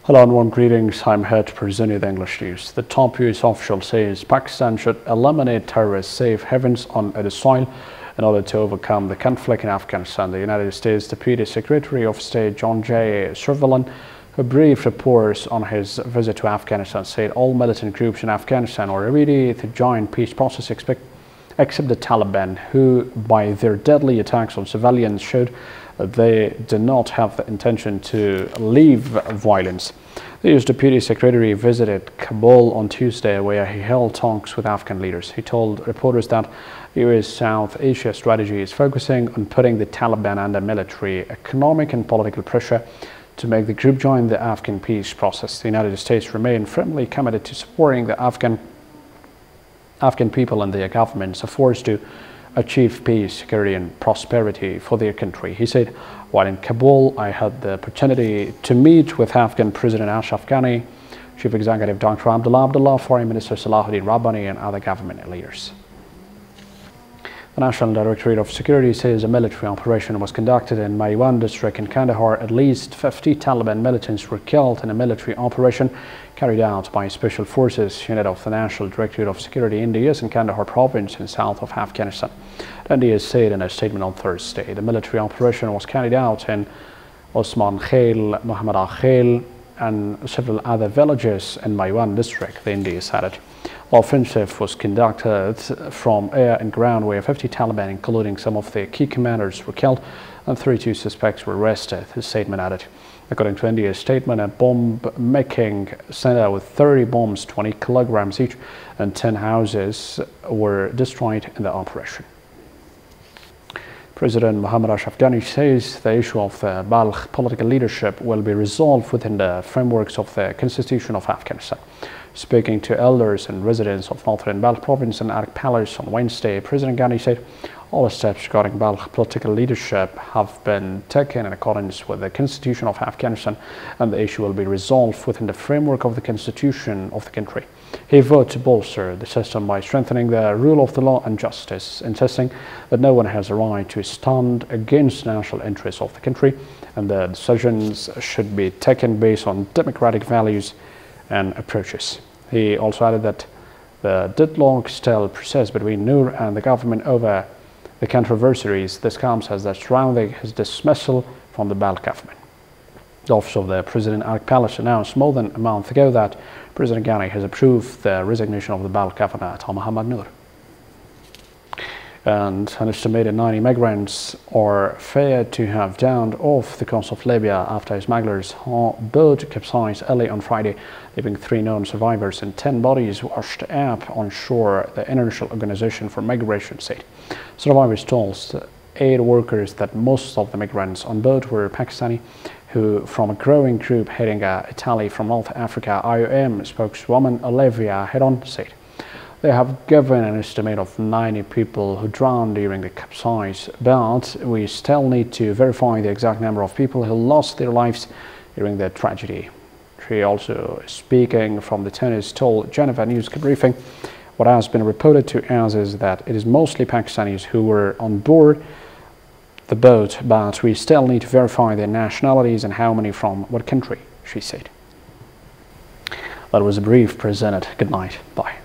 Hello and warm greetings. I'm here to present you the English news. The top US official says Pakistan should eliminate terrorist safe havens on its soil in order to overcome the conflict in Afghanistan. The United States Deputy Secretary of State John J. Sullivan, who briefed reporters on his visit to Afghanistan, said all militant groups in Afghanistan are ready to join peace process except the Taliban, who by their deadly attacks on civilians showed that they do not have the intention to leave violence. The US Deputy Secretary visited Kabul on Tuesday, where he held talks with Afghan leaders. He told reporters that US South Asia strategy is focusing on putting the Taliban under military, economic and political pressure to make the group join the Afghan peace process. The United States remain firmly committed to supporting the Afghan people and their government's efforts to achieve peace, security and prosperity for their country. He said, while in Kabul, I had the opportunity to meet with Afghan President Ashraf Ghani, Chief Executive Dr. Abdullah, Foreign Minister Salahuddin Rabbani and other government leaders. The National Directorate of Security says a military operation was conducted in Maiwan district in Kandahar. At least 50 Taliban militants were killed in a military operation carried out by Special Forces unit of the National Directorate of Security in the in Kandahar province in south of Afghanistan. The NDA said in a statement on Thursday the military operation was carried out in Osman Khail, Muhammad Khail and several other villages in Maiwan district, the NDA said. The offensive was conducted from air and ground, where 50 Taliban, including some of their key commanders, were killed and 32 suspects were arrested, the statement added. According to India's statement, a bomb-making center with 30 bombs, 20 kilograms each, and 10 houses were destroyed in the operation. President Muhammad Ashraf Ghani says the issue of the Balkh political leadership will be resolved within the frameworks of the Constitution of Afghanistan. Speaking to elders and residents of northern Balkh province in Arak Palace on Wednesday, President Ghani said all steps regarding Balkh political leadership have been taken in accordance with the Constitution of Afghanistan, and the issue will be resolved within the framework of the Constitution of the country. He vowed to bolster the system by strengthening the rule of the law and justice, insisting that no one has a right to stand against the national interests of the country, and the decisions should be taken based on democratic values and approaches. He also added that the deadlock still persists between Noor and the government over the controversies this comes as that surrounding his dismissal from the Balkh government. The office of the President Arak Palace announced more than a month ago that President Ghani has approved the resignation of the Balkh governor, Muhammad Noor. And an estimated 90 migrants are feared to have drowned off the coast of Libya after a smuggler's boat capsized early on Friday, leaving 3 known survivors and 10 bodies washed up on shore, the International Organization for Migration said. Survivors told aid workers that most of the migrants on board were Pakistani, who from a growing group heading Italy from North Africa. IOM spokeswoman Olivia Heron said they have given an estimate of 90 people who drowned during the capsize, but we still need to verify the exact number of people who lost their lives during the tragedy. She also, speaking from the Tunis, told Geneva News Briefing, what has been reported to us is that it is mostly Pakistanis who were on board the boat, but we still need to verify their nationalities and how many from what country, she said. That was a brief presented. Good night. Bye.